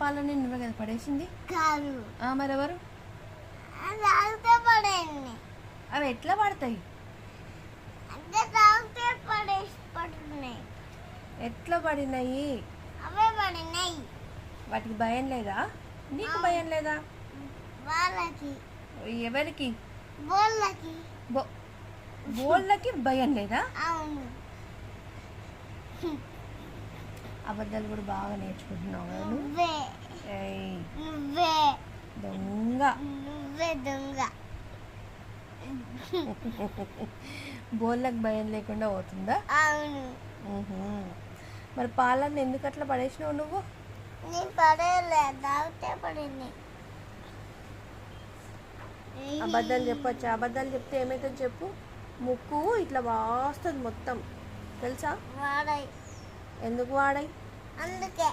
పాలని నువ్వే కదా పడేసింది? కాదు, మరెవరు? తాగితే పడేయండి. అవి ఎట్లా పడతాయి? అంటే తాగితే పడుతున్నాయి. ఎట్లా పడినాయి? అవే పడినాయి. వాటికి భయం లేదా? నీకు భయం లేదా? వాళ్ళకి, ఎవరికి? బోళ్ళకి. బోళ్ళకి భయం లేదా? అవును. అబద్ధాలు కూడా బాగా నేర్చుకుంటున్నావు కదా నువ్వు? నువ్వే ఏయ్, నువ్వే దొంగ. నువ్వే దొంగ. బోళ్ళకి భయం లేకుండా పోతుందా? అవును. మరి పాలన్నీ ఎందుకు అట్లా పడేసినావు నువ్వు? నేను పడేయలే, తాగితే పడింది. అబద్ధాలు చెప్పొచ్చా? అబద్ధాలు చెప్తే ఏమవుతుంది చెప్పు? ముక్కు ఇట్లా వాస్తుంది మొత్తం, తెలుసా? వాడాయి. ఎందుకు వాడాయి? అందుకే